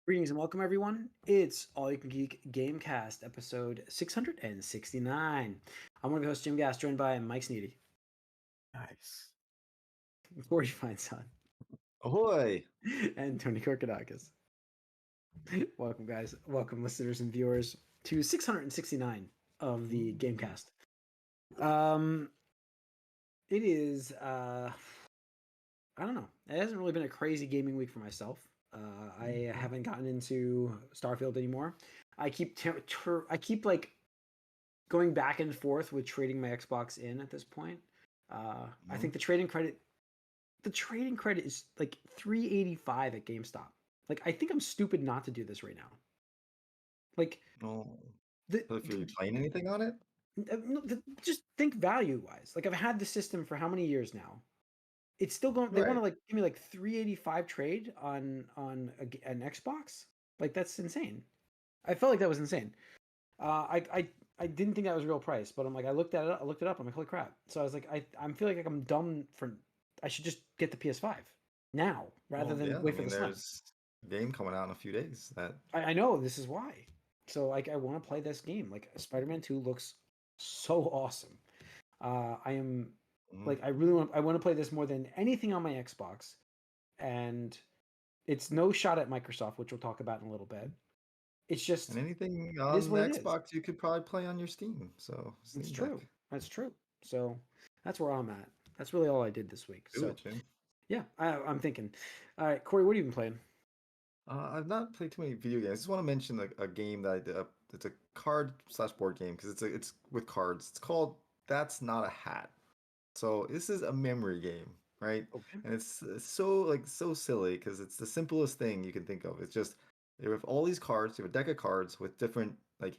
Greetings and welcome, everyone. It's All You Can Geek Gamecast, episode 669. I'm one of your hosts, Jim Gass, joined by Mike Sneedy, Nice. Corey Feinstein, Ahoy! and Tony Korkodakis. Welcome, guys. Welcome, listeners and viewers, to 669 of the Gamecast. It is, I don't know. It hasn't really been a crazy gaming week for myself. I haven't gotten into Starfield anymore. I keep like going back and forth with trading my Xbox in at this point. I think the trading credit is like 385 at GameStop. Like I think I'm stupid not to do this right now. Like Oh, the, so if you're playing anything on it? just think value wise. Like I've had the system for how many years now? It's still going. They want Right. to like give me like 385 trade an Xbox. Like that's insane. I felt like that was insane. I didn't think that was a real price, but I'm like I looked at it. I looked it up. I'm like holy crap. So I was like I'm feeling like I'm dumb for. I should just get the PS5 now rather Well, than yeah, I wait for mean, the Slim. there's a game coming out in a few days that I know this is why. So like I want to play this game. Like Spider-Man 2 looks so awesome. I am Mhm. like I want to play this more than anything on my Xbox, and it's no shot at Microsoft, which we'll talk about in a little bit. It's and just anything it is on what it is. Xbox you could probably play on your Steam. So It's Steam Deck. true. That's true. So that's where I'm at. That's really all I did this week. Do So it, Jim. yeah, I'm thinking. All right, Corey, what have you been playing? I've not played too many video games. I just want to mention a game that I did. It's a card/board game because it's with cards. It's called That's Not a Hat. So this is a memory game, right? Okay. And it's so silly because it's the simplest thing you can think of. It's just you have all these cards, you have a deck of cards with different like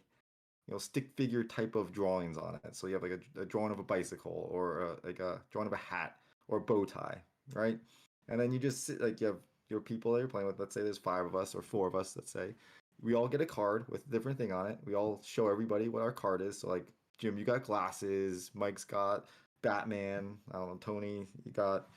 stick figure type of drawings on it. So you have like a drawing of a bicycle or like a drawing of a hat or a bow tie, right? And then you just sit like you have your people that you're playing with. Let's say there's five of us or four of us. Let's say we all get a card with a different thing on it. We all show everybody what our card is. So like Jim, you got glasses. Mike's got Batman. I don't know, Tony, you got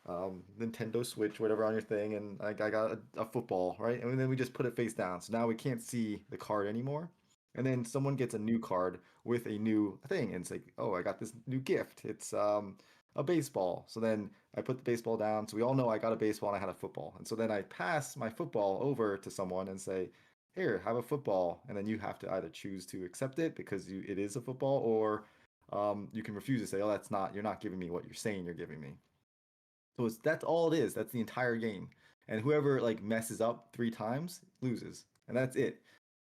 Nintendo Switch, whatever on your thing, and I got a football, right? And then we just put it face down. So now we can't see the card anymore. And then someone gets a new card with a new thing, and it's like, oh, I got this new gift. It's a baseball. So then I put the baseball down. So we all know I got a baseball and I had a football. And so then I pass my football over to someone and say, here, have a football. And then you have to either choose to accept it because it is a football, or you can refuse to say, oh, you're not giving me what you're saying you're giving me. So that's all it is. That's the entire game. And whoever like messes up three times loses. And that's it.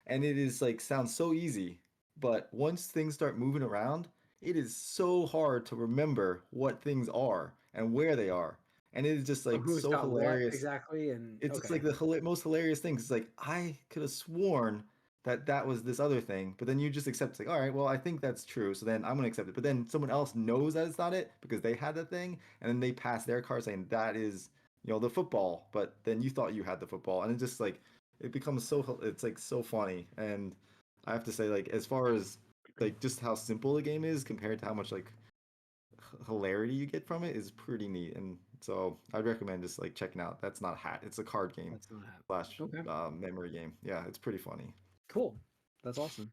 And it is like sounds so easy, but once things start moving around, it is so hard to remember what things are and where they are. And it is just So like who's so got what hilarious. exactly? And It's just okay, like the most hilarious thing. It's like I could have sworn that that was this other thing, but then you just accept it's like, all right, well, I think that's true, so then I'm gonna accept it. But then someone else knows that it's not it because they had the thing, and then they pass their card saying that is, the football, but then you thought you had the football, and it's just like it becomes it's like so funny. And I have to say, like, as far as like just how simple the game is compared to how much like hilarity you get from it is pretty neat. And so I'd recommend just like checking out. That's Not a Hat. It's a card game that's not happening. slash Okay, memory game. Yeah, it's pretty funny. cool. That's awesome.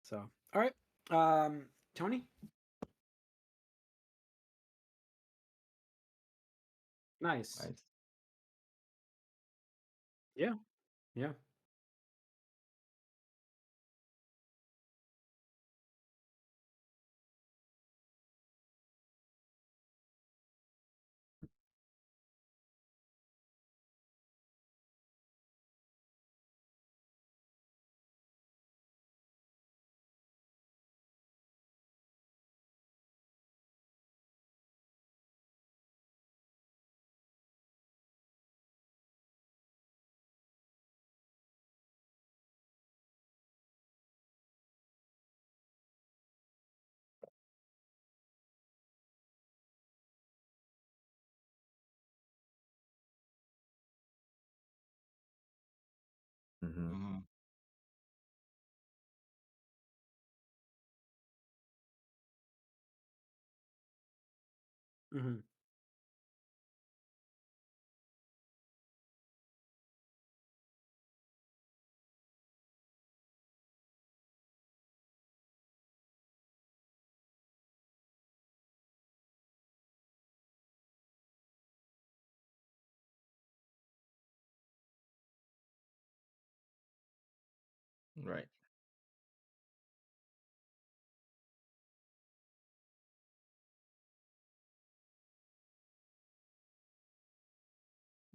So all right, um, Tony, nice. Nice. Yeah, yeah. Mm-hmm. Mm-hmm. Right.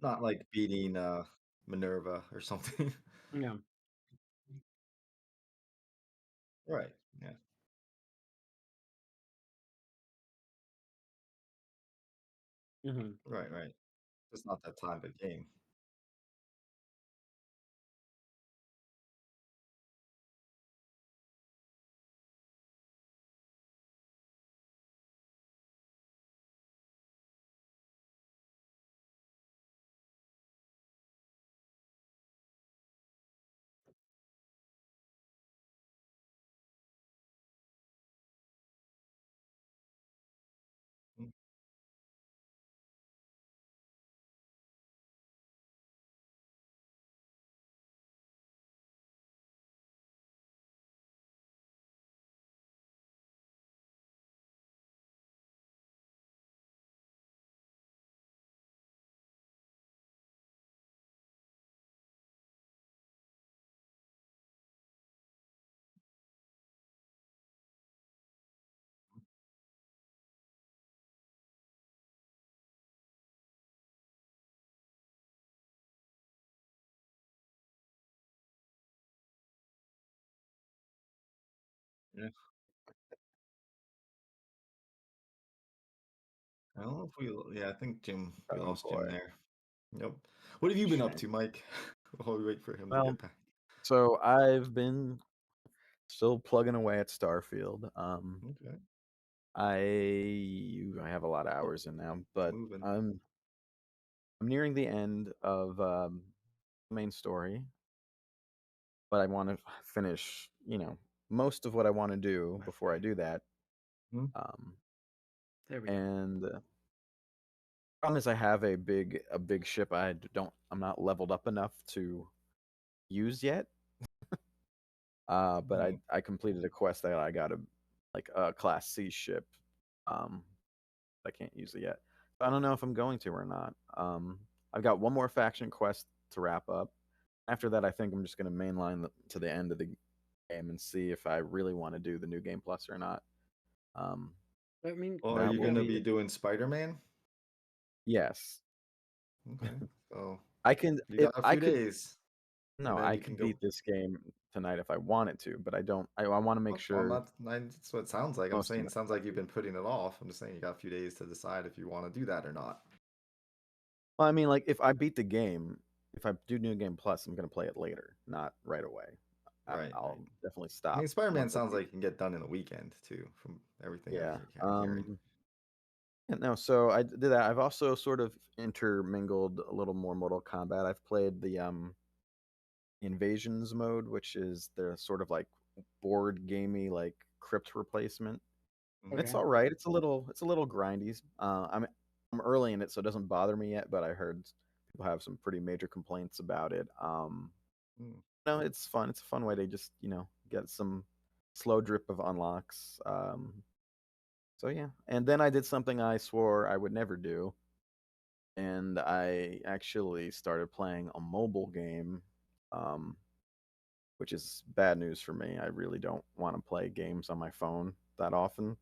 Not like beating Minerva or something. Yeah. Right. Yeah. Hmm. Right. Right. It's not that time of the game. Mm, yeah. I don't know if we. Yeah, I think Jim. We Oh lost Jim boy. there. Yep. What have you been up Shame. to, Mike? While we wait for him to Well, get back. so I've been still plugging away at Starfield. Okay. I have a lot of Oh, hours in now, it's but moving. I'm nearing the end of the main story, but I want to finish, most of what I want to do before I Wi-Fi. do that. Hmm. Um, There we go. and problem is I have a big ship I'm not leveled up enough to use yet. But Hmm. I completed a quest that I got a class C ship. Um, I can't use it yet. So I don't know if I'm going to or not. I've got one more faction quest to wrap up. After that, I think I'm just going to mainline to the end of the game and see if I really want to do the new game plus or not. Um, I mean, Well, are that you will gonna yeah. be be doing Spider-Man? yes. Okay. So I can you if got a I few could days, and no, then I you can could go. beat this game tonight if I wanted to, but I don't. I want to make Well, I'm sure not. That's what it sounds like. I'm most of saying my it sounds stuff like you've is. been putting it off. I'm just saying you got a few days to decide if you want to do that or not. Well, I mean, like if I beat the game, if I do New Game Plus, I'm gonna play it later, not right away. Right. I'll Right. definitely I mean, stop Spider-Man once I sounds beat. like you can get done in a weekend too, from everything Yeah. I'm hearing. Yeah, no. So I did that. I've also sort of intermingled a little more Mortal Kombat. I've played the Invasions mode, which is the sort of like board gamey like crypt replacement. And it's Hmm. Okay. all right. It's a little grindy. I'm early in it, so it doesn't bother me yet. But I heard people have some pretty major complaints about it. Mm. No, it's fun. It's a fun way to just get some slow drip of unlocks. So yeah, and then I did something I swore I would never do, and I actually started playing a mobile game, um, which is bad news for me. I really don't want to play games on my phone that often.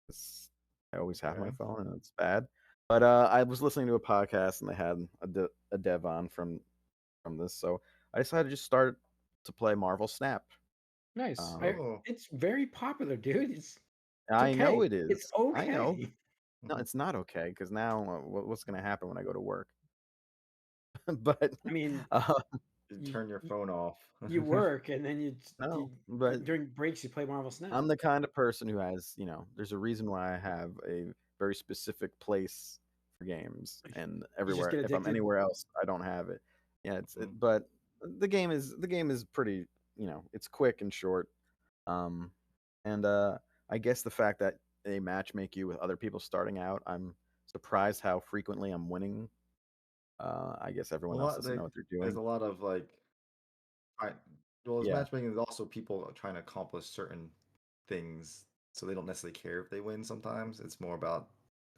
'Cause I always have my Okay. phone, and it's bad. But I was listening to a podcast, and they had a dev on from this, so I decided to just start to play Marvel Snap. Nice. Um, Oh. It's very popular, dude. It's I know okay. it It's is. I know. okay. No, it's not okay because now what's going to happen when I go to work? But I mean, uh, You you, turn your you phone off. you work and then no, you but during breaks you play Marvel Snap. I'm the kind of person who has, there's a reason why I have a very specific place for games, and You just everywhere get if I'm addicted. anywhere else, I don't have it. Yeah, Mhm. but the game is pretty, it's quick and short. Um, and I guess the fact that they match make you with other people starting out, I'm surprised how frequently I'm winning. I guess A everyone else lot doesn't know like what they're there's doing. a lot of like right. Well, as Yeah, matchmaking, there's also people trying to accomplish certain things, so they don't necessarily care if they win. Sometimes it's more about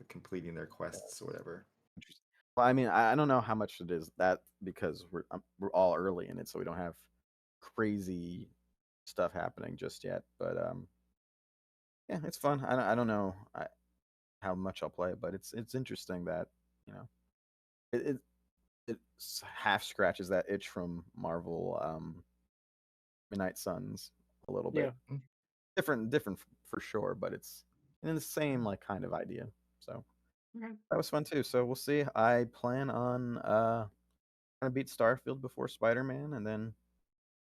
completing their quests or yes. whatever. Interesting. Well, I mean, I don't know how much it is that because we're all early in it, so we don't have crazy. stuff happening just yet. But yeah, it's fun. I don't know how much I'll play, but it's interesting that you know it it half scratches that itch from Marvel Midnight Suns a little Yeah. bit. Different for sure, but it's in the same like kind of idea. So Okay. that was fun too. So we'll see. I plan on trying to beat Starfield before Spider-Man, and then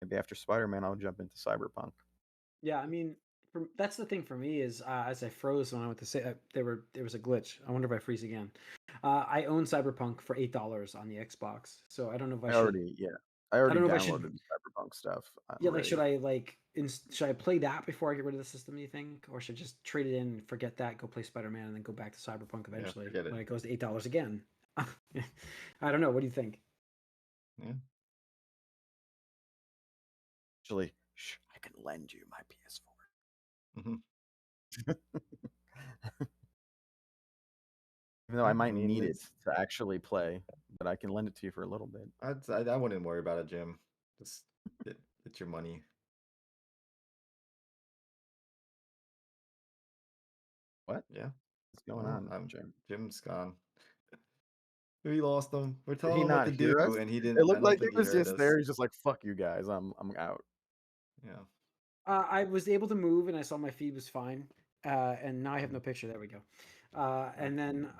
maybe after Spider-Man I'll jump into Cyberpunk. Yeah, I mean, that's the thing for me is as I froze when I went to say there was a glitch. I wonder if I freeze again. I own Cyberpunk for $8 on the Xbox, so I don't know if I should. I I already don't know if I should. downloaded the Cyberpunk stuff. I'm Yeah, like ready. should I should I play that before I get rid of the system? Do you think, or should I just trade it in, and forget that, go play Spider-Man, and then go back to Cyberpunk Yeah, eventually forget it. when it goes to $8 again? I don't know. What do you think? Yeah. Actually, I can lend you my PS4. Mhm. Even though I Yeah, might mean, need it to actually play, but I can lend it to you for a little bit. I wouldn't worry about it, Jim. Just get your money. What? Yeah. What's going Oh, on, Jim? Jim's gone. We lost him. We're Did telling he him what not to hear us? do, and he It didn't. I looked don't like he think he was heard just us. there. He's just like, "Fuck you guys, I'm out." Yeah. I was able to move, and I saw my feed was fine, and now I have no picture. There we go. And then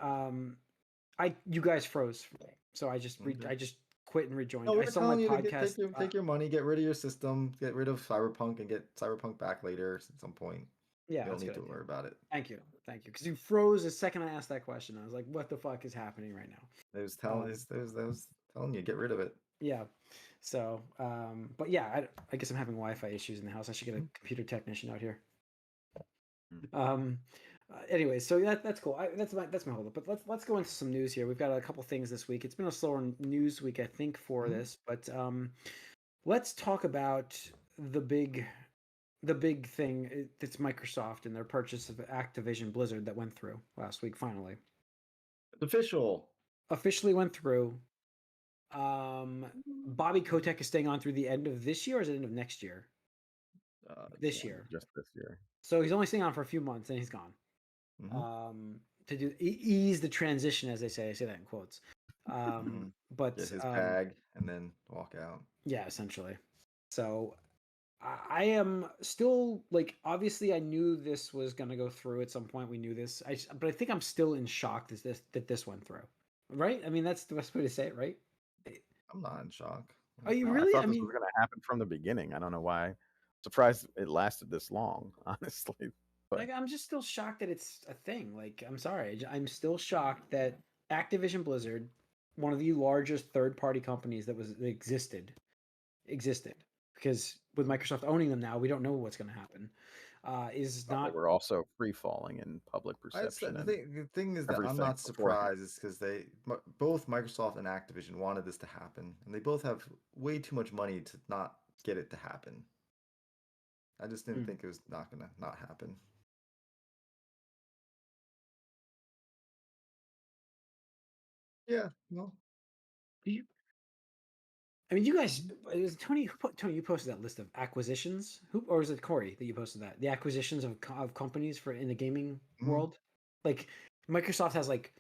you guys froze, so I just Okay. I just quit and rejoined. No, we I were saw my telling you to podcast. take your money, get rid of your system, get rid of Cyberpunk, and get Cyberpunk back later at some point. Yeah, You don't that's a need good to idea. worry about it. Thank you, because you froze the second I asked that question. I was like, "What the fuck is happening right now?" It was telling, telling you, get rid of it. Yeah. So, but yeah, I guess I'm having Wi-Fi issues in the house. I should get a computer technician out here. Anyway, so that's cool. That's my hold up. But let's go into some news here. We've got a couple things this week. It's been a slower news week, I think, for this. But let's talk about the big thing. It's Microsoft and their purchase of Activision Blizzard that went through last week. Finally, It's officially went through. Bobby Kotick is staying on through the end of this year, or is it end of next year? This year. Just this year. So he's only staying on for a few months, and he's gone. To do ease the transition, as they say. I say that in quotes. But get his bag and then walk out. Yeah, essentially. So I am still like, obviously, I knew this was going to go through at some point. We knew this, but I think I'm still in shock that this went through. Right? I mean, that's the best way to say it, right? I'm not in shock. Are you No, really? I thought this was going to happen from the beginning. I don't know why. Surprised it lasted this long, honestly. But like, I'm just still shocked that it's a thing. Like, I'm sorry, I'm still shocked that Activision Blizzard, one of the largest third-party companies that existed, because with Microsoft owning them now, we don't know what's going to happen. Is not. They were also free falling in public perception. The thing is that I'm not surprised is because both Microsoft and Activision wanted this to happen, and they both have way too much money to not get it to happen. I just didn't think it was not gonna not happen. Yeah, no. I mean, you guys, Tony, you posted that list of acquisitions. Or is it Corey that you posted that? The acquisitions of companies in the gaming world? Like, Microsoft has like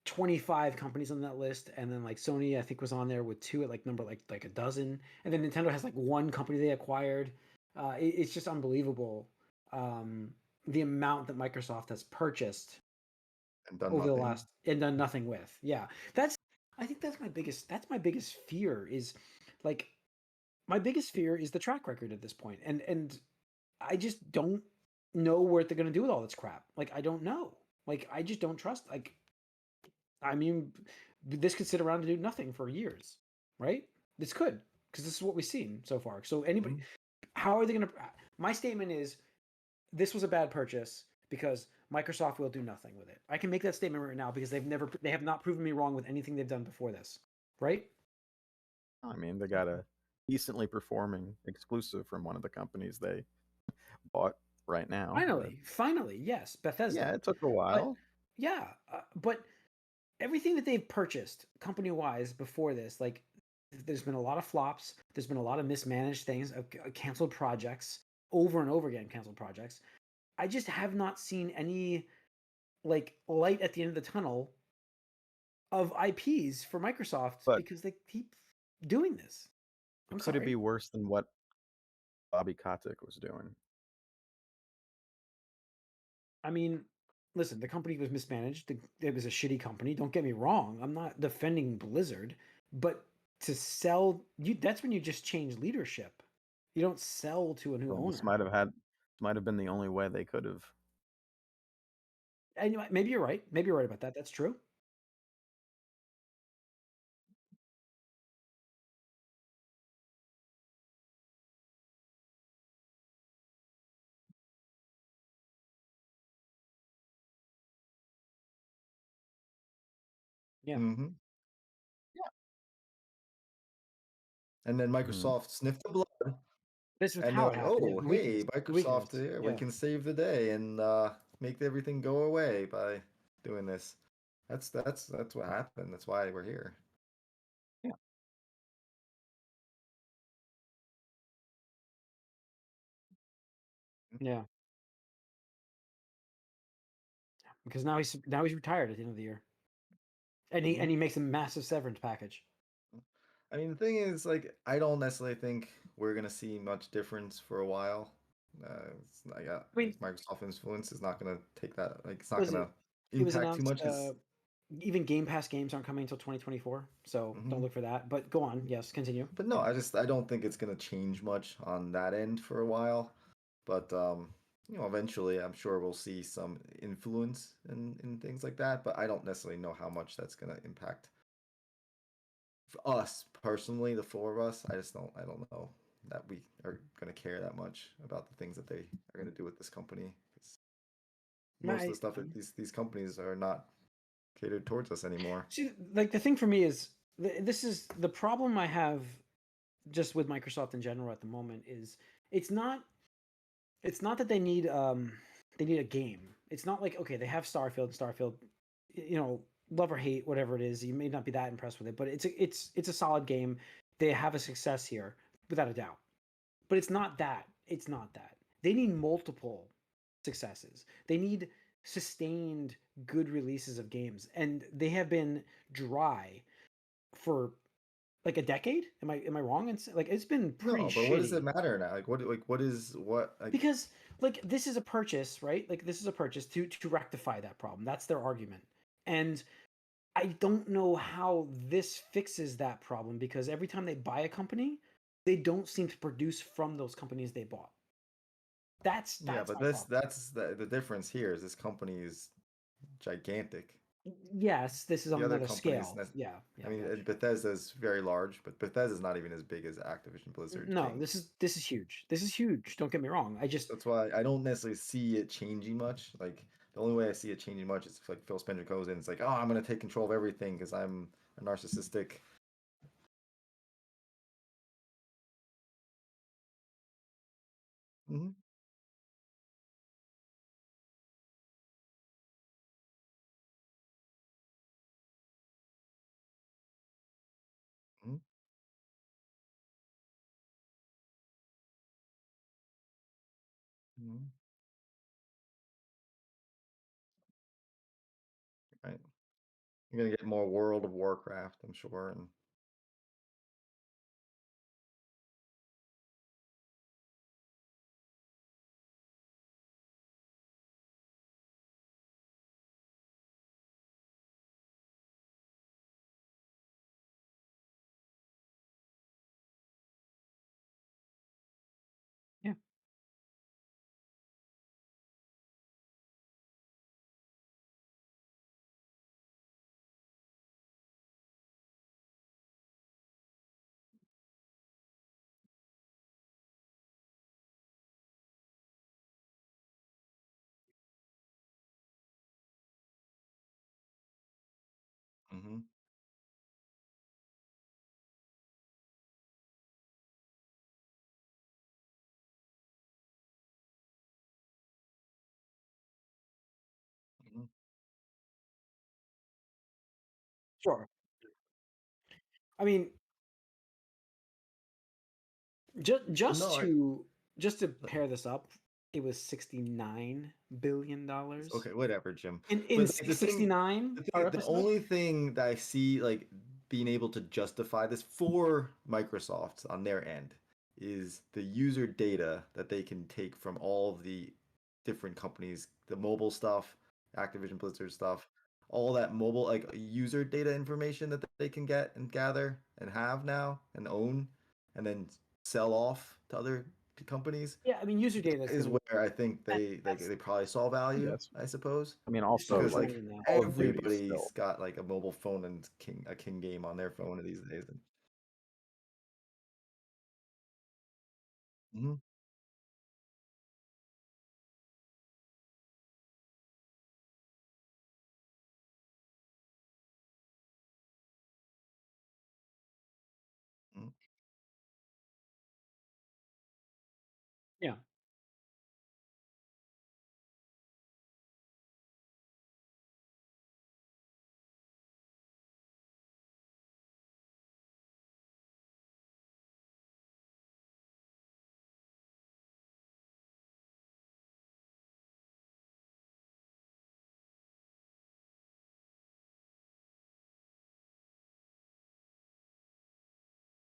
25 companies on that list, and then like Sony, I think, was on there with 2 at like number like a dozen, and then Nintendo has like 1 company they acquired. It's just unbelievable, the amount that Microsoft has purchased over the last and done nothing with. Yeah, I think that's my biggest fear is, like, my biggest fear is the track record at this point, and I just don't know what they're gonna do with all this crap. Like, I don't know. Like, I just don't trust. Like, I mean, this could sit around and do nothing for years, right? This could, because this is what we've seen so far. So anybody, how are they gonna? My statement is, this was a bad purchase because Microsoft will do nothing with it. I can make that statement right now because they have not proven me wrong with anything they've done before this, right? I mean, they got a decently performing exclusive from one of the companies they bought right now. Finally, yes, Bethesda. Yeah, it took a while. But everything that they've purchased company-wise before this, like, there's been a lot of flops. There's been a lot of mismanaged things, canceled projects. over and over again canceled projects. I just have not seen any like light at the end of the tunnel of IPs for Microsoft But because they keep doing this. I'm could it sorry. be worse than what Bobby Kotick was doing? I mean, listen, the company was mismanaged. It was a shitty company. Don't get me wrong. I'm not defending Blizzard, but to sell you, that's when you just change leadership. You don't sell to a new Well, owner. might have been the only way they could have. And maybe you're right. Maybe you're right about that. That's true. Yeah. Mm-hmm. And then Mhm. Microsoft sniffed the blood, This is and they're how it like, happened. "Oh, hey, Microsoft, Weakness. yeah, we Yeah. can save the day and make everything go away by doing this." That's what happened. That's why we're here. Yeah. Yeah. Because now he's retired at the end of the year. And Mhm. he makes a massive severance package. I mean, the thing is, like, I don't necessarily think we're gonna see much difference for a while. It's like, I mean, like Microsoft influence is not gonna take that. Like, it's not was gonna it was impact too announced much. Because even Game Pass games aren't coming until 2024, so don't look for that. But go on. Yes, continue. But no, I don't think it's gonna change much on that end for a while. But eventually I'm sure we'll see some influence in things like that. But I don't necessarily know how much that's gonna impact for us personally, the four of us. I don't know that we are gonna care that much about the things that they are gonna do with this company. 'Cause most of the I stuff that these companies are not catered towards us anymore. see. Like the thing for me is this is the problem I have just with Microsoft in general at the moment is it's not it's not that they need a game. It's not like okay, they have Starfield, love or hate, whatever it is, you may not be that impressed with it, but it's a solid game. They have a success here, without a doubt. But it's not that. It's not that. They need multiple successes. They need sustained good releases of games. And they have been dry for like a decade. Am I wrong? And like it's been pretty No, but what does it shitty matter now? Like what is what like because like this is a purchase, right? Like this is a purchase to rectify that problem. That's their argument. And I don't know how this fixes that problem because every time they buy a company, they don't seem to produce from those companies they bought. That's Yeah, that's but my problem. that's the difference here is this company is gigantic. Yes, this is on The other another companies, scale. Yeah, I yeah, I mean, got Bethesda's very large, but Bethesda's not even as big as Activision you. Blizzard No, thing. this is huge. This is huge. Don't get me wrong. I just That's why I don't necessarily see it changing much. Like the only way I see it changing much is if like Phil Spencer goes in, it's like, oh, I'm gonna take control of everything because I'm a narcissistic. Hmm. Hmm. Hmm. Right. You're gonna get more World of Warcraft, I'm sure, and yeah. hmm, hmm. Sure. I mean, just But just no, to just to pair this up, it was $69 billion. Okay, whatever, Jim. In But like, the thing, 69 per the episode? only thing that I see like being able to justify this for Microsoft on their end is the user data that they can take from all of the different companies, the mobile stuff, Activision Blizzard stuff, all that mobile like user data information that they can get and gather and have now and own and then sell off to other companies Yeah, I mean, user data is where I think they probably saw value, Yes. I suppose. I mean, There's so also much Because like money like in that. Call of Duty everybody's still. got like a mobile phone and a King game on their phone these days. Mhm, mhm. Yeah.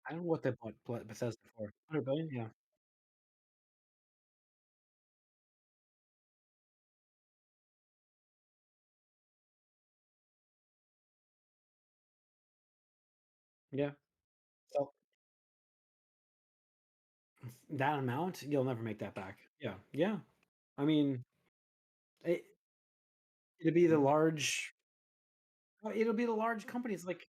I don't know what they bought Bethesda for. 100 billion? Yeah. Yeah. So that amount, you'll never make that back. Yeah. Yeah. I mean, it, it'll be the Mhm. large, it'll be the large companies like,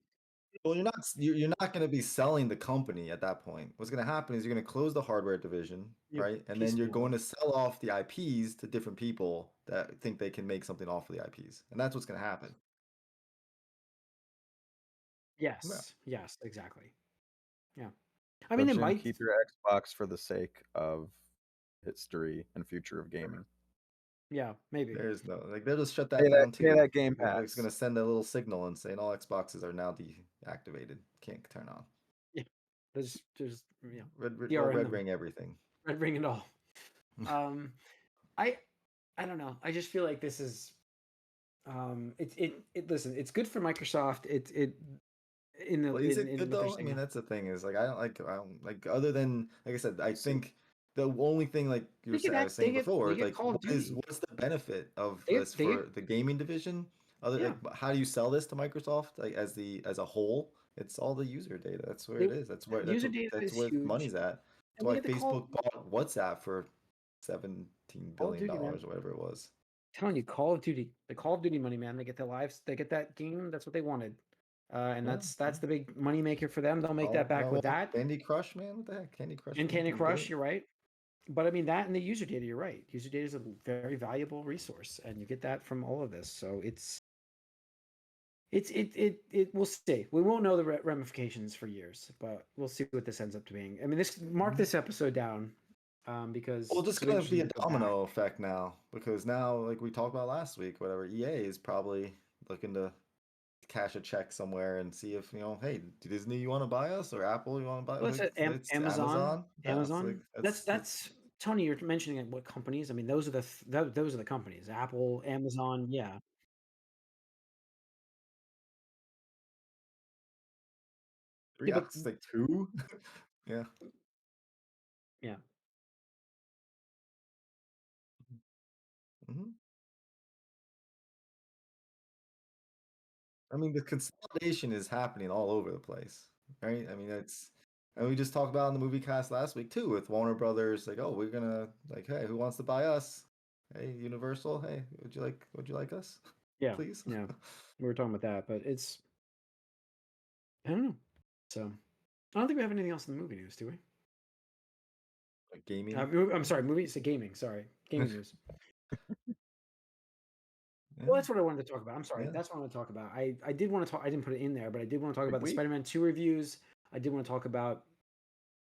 Well, you're not going to be selling the company at that point. What's going to happen is you're going to close the hardware division, you know, right? And then you're piecemeal going it. to sell off the IPs to different people that think they can make something off of the IPs, and that's what's going to happen. Yeah. Yes. Yes, exactly. Yeah. I So mean, it Jim, might, keep your Xbox for the sake of history and future of gaming. yeah, maybe. There's no like they'll just shut Pay that that down pay too. that Game It's Pass. gonna send a little signal and saying all Xboxes are now deactivated, can't turn on. Yeah. There's, you know, Well, DR in red them. ring everything. Red ring and all. Um, I, I don't know. I just feel like this is, listen, it's good for Microsoft. It in the Well, is it in good what they're though? I saying. mean, that's the thing is like I don't like other than like I said, I So think the only thing like I was saying before, they get like Call of Duty. what's the benefit of They this get they get for the gaming division? Other yeah. like how do you sell this to Microsoft like as a whole? It's all the user data. That's where They it is. user data That's is where huge, money's at. That's and they why get the Facebook bought WhatsApp for $17 Call of billion Duty, man. or whatever it was. Telling you, Call of Duty, the Call of Duty money, man. They get their lives. They get that game. That's what they wanted, and Yeah, that's the big money maker for them. They'll make that y'all back with want that Candy Crush, man? What the heck? Candy Crush and for Candy 17 Crush. billion? You're right, but I mean that and the user data. You're right. User data is a very valuable resource, and you get that from all of this. So we'll see. We won't know the ramifications for years, but we'll see what this ends up to being. I mean, mark Mhm. this episode down, Well, because just it'll be gonna be interesting a to go back. domino effect now because now, like we talked about last week, whatever, EA is probably looking to cash a check somewhere and see if hey, Disney, you want to buy us or Apple, you want to buy? Well, it's Like it's Amazon. Amazon. Yeah, it's like Amazon. That's Tony. You're mentioning what companies? I mean, those are those are the companies. Apple, Amazon. Yeah. 3 Yeah, but X, like two. Yeah. yeah, hmm I mean, the consolidation is happening all over the place, right? I mean, and we just talked about in the movie cast last week too with Warner Brothers. Like, oh, we're gonna like, hey, who wants to buy us? Hey, Universal. Hey, would you like us, yeah, please? yeah. We were talking about that, but it's I don't know. So I don't think we have anything else in the movie news, do we? Like gaming. I'm sorry, movie. It's a gaming. Sorry, gaming news. Well, Yeah, that's what I wanted to talk about. I'm sorry. yeah. That's what I want to talk about. I did want to talk. I didn't put it in there, but I did want to talk Big about the week. Spider-Man 2 reviews. I did want to talk about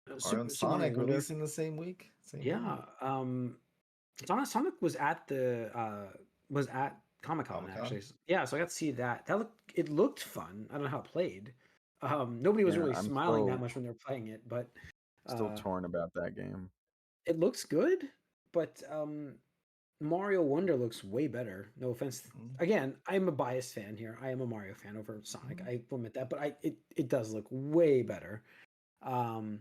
Mario and Super Mario Sonic Wonder. releasing the same week, same day. Yeah. Sonic was at Comic Con Comic Con. actually. Yeah, so I got to see that. It looked fun. I don't know how it played. Nobody was Yeah, really I'm smiling that much when they were playing it, but still uh, torn about that game. it looks good, but Mario Wonder looks way better. No offense. Again, I'm a biased fan here. I am a Mario fan over Sonic. I will admit that, but it does look way better. And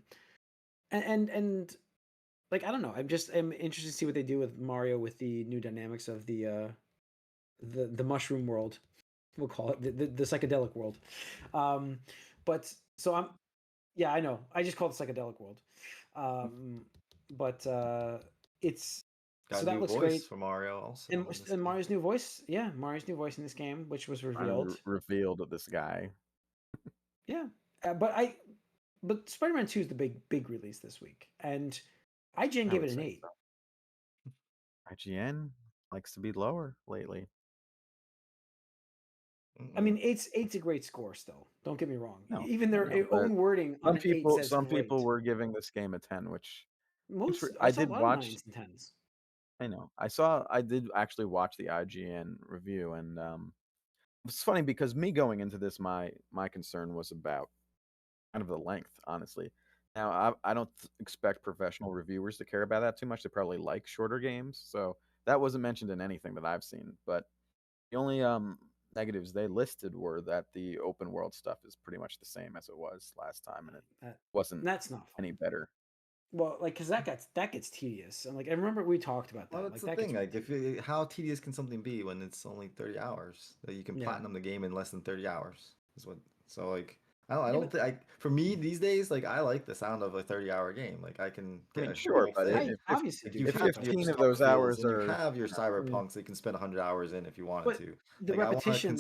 like I don't know. I'm interested to see what they do with Mario with the new dynamics of the mushroom world. We'll call it the psychedelic world. But so yeah, I know. I just call it psychedelic world. But it's Got so a that new looks voice great. for Mario also. And Mario's new voice, yeah, Mario's new voice in this game, which was revealed. Revealed of this guy. Yeah, but Spider-Man 2 is the big release this week, and IGN gave it an 8. So. IGN likes to be lower lately. I mean, eight's a great score still. Don't get me wrong. No, Even their own wording on an 8 says some great. people were giving this game a 10, which I did saw a lot watch. of 9s and 10s. I know. I did actually watch the IGN review, and it's funny because me going into this, my concern was about kind of the length, honestly. Now, I don't expect professional reviewers to care about that too much. They probably like shorter games, so that wasn't mentioned in anything that I've seen. But the only negatives they listed were that the open world stuff is pretty much the same as it was last time, and it wasn't that's not fun. any better. Well, like, because that gets tedious, and like I remember we talked about that. Well, that's the thing. Like, how tedious can something be when it's only 30 hours? That you can platinum the game in less than 30 hours. Is what. So like, I don't think for me these days, like I like the sound of a 30-hour game. Like I can get sure, but obviously if 15 of those hours are, you have your cyberpunks, so you can spend 100 hours in if you wanted to. The repetition.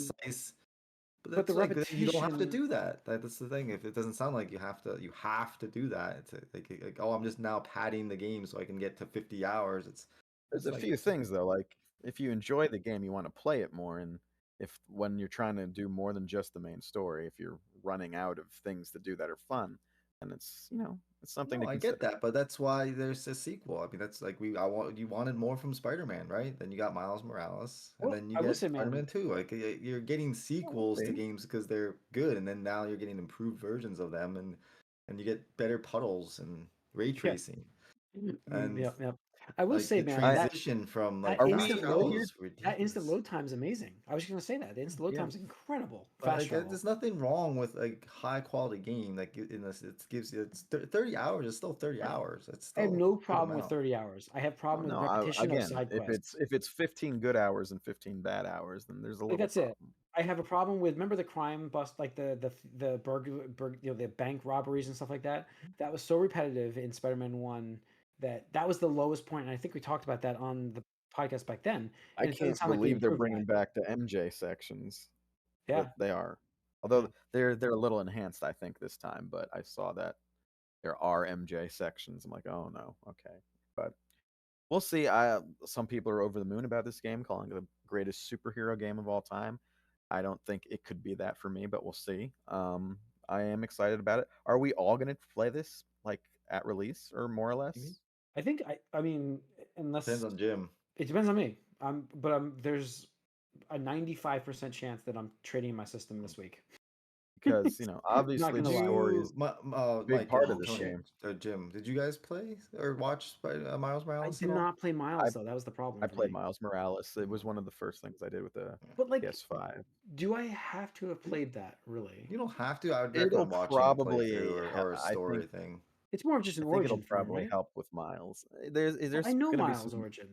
But the repetition, you don't have to do that. That's the thing. If it doesn't sound like you have to do that. It's like oh, I'm just now padding the game so I can get to 50 hours. There's a few things though. Like if you enjoy the game, you want to play it more, and if when you're trying to do more than just the main story, if you're running out of things to do that are fun, and it's it's something to consider. I get that, but that's why there's a sequel. I mean, that's like you wanted more from Spider-Man, right? Then you got Miles Morales, and then you get Spider-Man 2. Like you're getting sequels to games because they're good, and then now you're getting improved versions of them, and you get better puddles and ray tracing. And yep. I will say, man, transition from like instant load time is amazing. I was just gonna say that the instant load time is incredible. Fast travel. There's nothing wrong with a high quality game. Like in this, it gives you 30 hours. It's still 30 hours. It's still I have no problem with 30 hours. I have problem with repetition of side quests. If it's 15 good hours and 15 bad hours, then there's a little. That's problem. It. I have a problem with remember the crime bust, like the burglary, the bank robberies and stuff like that. That was so repetitive in Spider-Man 1. That was the lowest point, and I think we talked about that on the podcast back then. I can't believe they're bringing back the MJ sections. Yeah, they are. Although they're a little enhanced, I think this time. But I saw that there are MJ sections. I'm like, oh no, okay. But we'll see. Some people are over the moon about this game, calling it the greatest superhero game of all time. I don't think it could be that for me, but we'll see. I am excited about it. Are we all going to play this like at release or more or less? Mm-hmm. I think I mean unless depends on Jim. It depends on me. There's a 95% chance that I'm trading in my system this week. Because obviously the story is a big part of this game. Jim, did you guys play or watch Miles Morales? I did not play Miles though. That was the problem. I played Miles Morales. It was one of the first things I did with the PS5. Do I have to have played that really? You don't have to. I would recommend watching probably or a story thing. It's more of just an origin. It'll probably help with Miles. There's I know Miles' origin.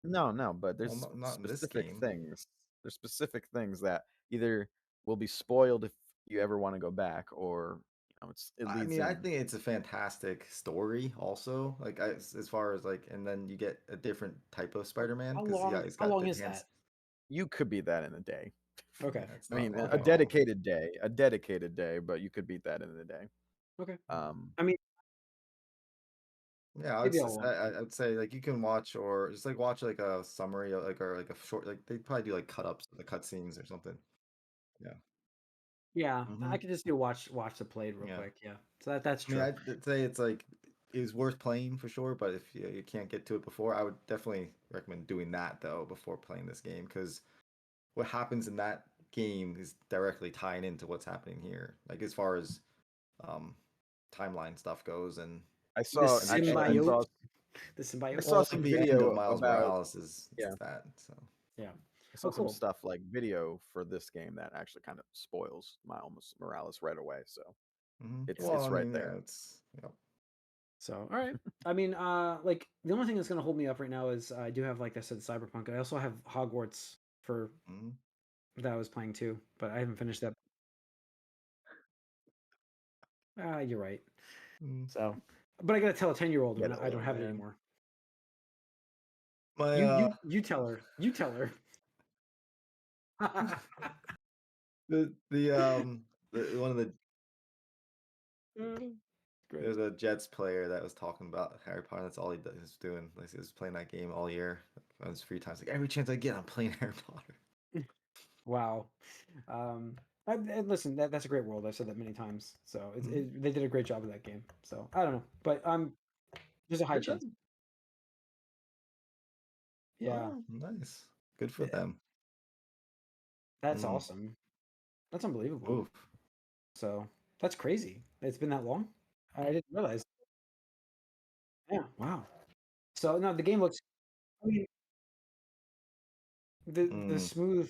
No, but there's specific things. There's specific things that either will be spoiled if you ever want to go back, or I think it's a fantastic story. Also, like as far as like, and then you get a different type of Spider-Man. How long is that? You could beat that in a day. Okay. I mean, a dedicated day, but you could beat that in a day. Okay. I mean. Yeah, I'd say like you can watch or just like watch like a summary or like a short, like they probably do like cut ups of the cutscenes or something. Yeah. Yeah, I could just do watch the played real quick. Yeah, so that's true. I mean, I'd say it's like it's worth playing for sure, but if you can't get to it before, I would definitely recommend doing that though before playing this game, because what happens in that game is directly tying into what's happening here, like as far as timeline stuff goes. And I saw The I symbiote. saw Well, some the end video of Miles about Morales is yeah. that. So Yeah. I saw Oh, some cool. stuff like video for this game that actually kind of spoils Miles Morales right away. So it's well, I right mean, there. yeah, it's So, all right. I mean, like the only thing that's gonna hold me up right now is I do have, like I said, Cyberpunk. I also have Hogwarts for Mhm. that I was playing too, but I haven't finished that. You're right. Mm. So, but I gotta tell a 10-year-old Get when it, I don't little have it man. anymore. My You tell her. You tell her. one of the Great. there's a Jets player that was talking about Harry Potter. That's all he is doing. Like he was playing that game all year on his free time. It's like every chance I get, I'm playing Harry Potter. Wow. And listen, that's a great world. I've said that many times. So Mhm. they did a great job with that game. So I don't know, but there's a high Good job. chance. Yeah, Oh, nice. Good for eh, them. that's Mm. awesome. That's unbelievable. Oof. So that's crazy. It's been that long. I didn't realize. Yeah. Wow. So no, the game looks. I mean, the the Mm. smooth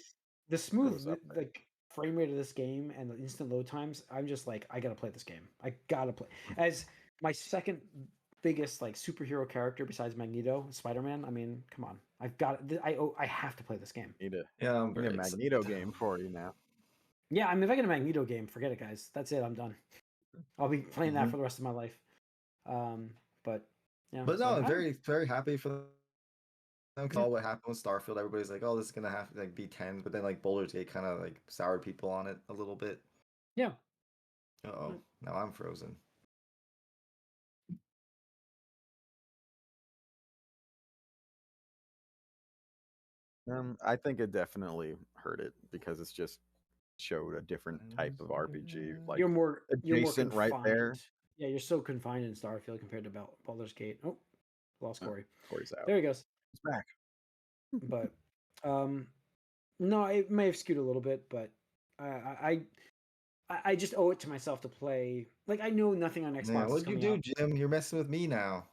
the It was smooth up there. like frame rate of this game and the instant load times. I'm just like, I gotta play this game. I gotta play as my second biggest like superhero character besides Magneto, Spider-Man. I mean, come on, I've got I have to play this game. Yeah, I'm Need a very excited. Magneto game for you now. Yeah, I mean, if I get a Magneto game, forget it, guys. That's it. I'm done. I'll be playing that Mhm. for the rest of my life. But yeah, But no, so I'm I don't. very, very happy for them. 'Cause all what happened with Starfield, everybody's like, "Oh, this is gonna have to like be 10," but then like Baldur's Gate kind of like soured people on it a little bit. Yeah. Oh, now I'm frozen. I think it definitely hurt it because it's just showed a different type of RPG, like You're more adjacent right there. confined. Yeah, you're so confined in Starfield compared to Baldur's Gate. Oh, lost Oh, Corey. Corey's out. There he goes. He's back. But um, no, it may have skewed a little bit, but I just owe it to myself to play. Like I know nothing on Yeah, Xbox is what'd you coming do, out. Jim? You're messing with me now.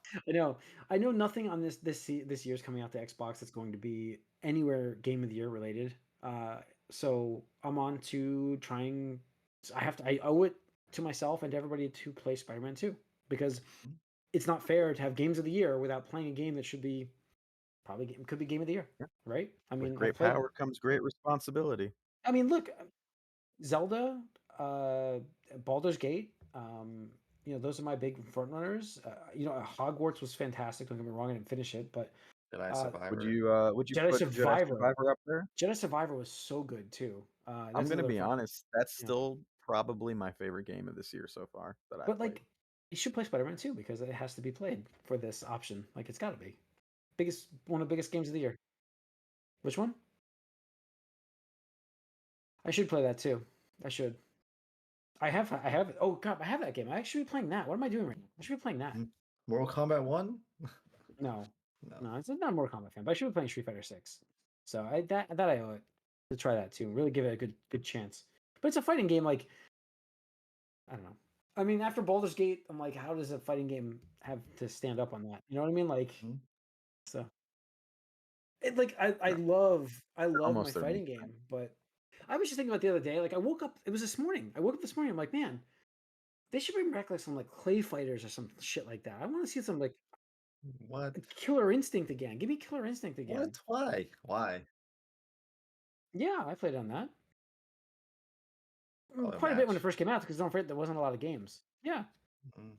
I know nothing on this year's coming out to Xbox that's going to be anywhere Game of the Year related. So I'm on to trying. I owe it to myself and to everybody to play Spider-Man 2 because it's not fair to have games of the year without playing a game that should be could be game of the year, Yeah. right? I With mean, I've great played. power comes great responsibility. I mean, look, Zelda, Baldur's Gate. Those are my big front runners. Hogwarts was fantastic. Don't get me wrong, I didn't finish it, but Jedi uh, Survivor. Would you Jedi put Jedi Survivor. Survivor up there? Jedi Survivor was so good too. I'm That's gonna another be front. honest, that's Yeah, still probably my favorite game of this year so far that I've but played. like, you should play Spider-Man 2 because it has to be played for this option. Like, it's got to be one of the biggest games of the year. Which one? I should play that too. I should. I have. Oh God, I have that game. I should be playing that. What am I doing right now? I should be playing that. Mortal Kombat 1? No, No. no, it's not a Mortal Kombat fan, but I should be playing Street Fighter 6. So that I owe it to try that too. Really give it a good chance. But it's a fighting game. Like, I don't know. I mean, after Baldur's Gate, I'm like, how does a fighting game have to stand up on that? You know what I mean? Like, Mhm. so like They're I love my almost there, fighting game, but I was just thinking about the other day. Like, I woke up. It was this morning. I woke up this morning. I'm like, man, they should bring back like some like Clay Fighters or some shit like that. I want to see some like What? Killer Instinct again. Give me Killer Instinct again. What? Why? Why? Yeah, I played on that. Oh, a Quite a bit when it match. first came out because don't forget there wasn't a lot of games. Yeah. Mm.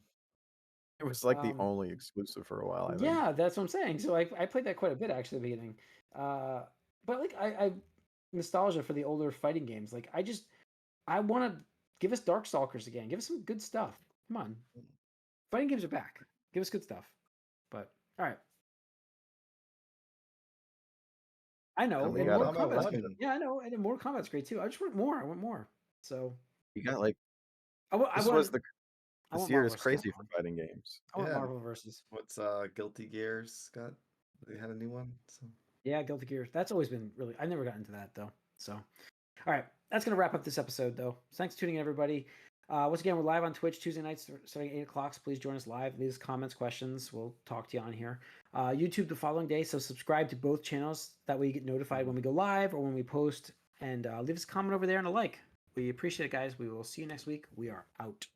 It was like the Um, only exclusive for a while, I think. yeah, that's what I'm saying. So I played that quite a bit actually at the beginning. But like I nostalgia for the older fighting games. Like I want to give us Darkstalkers again. Give us some good stuff. Come on, fighting games are back. Give us good stuff. But all right, I And know, You and Mortal got a Mortal Kombat Kombat's bunch good. of 1. Yeah, I know, and then Mortal Kombat's great too. I just want more. I want more. So you got like I want I this was want the I this want year Marvel is vs. crazy Capcom. for fighting games. I want Yeah. Marvel versus. What's Guilty Gears got? They had a new one. So. Yeah, Guilty Gear. That's always been really. I never got into that though. So, all right, that's gonna wrap up this episode though. So thanks for tuning in, everybody. Once again, we're live on Twitch Tuesday nights starting at 8 o'clock. So please join us live. Leave us comments, questions. We'll talk to you on here. YouTube the following day. So subscribe to both channels. That way you get notified when we go live or when we post. And leave us a comment over there and a like. We appreciate it, guys. We will see you next week. We are out.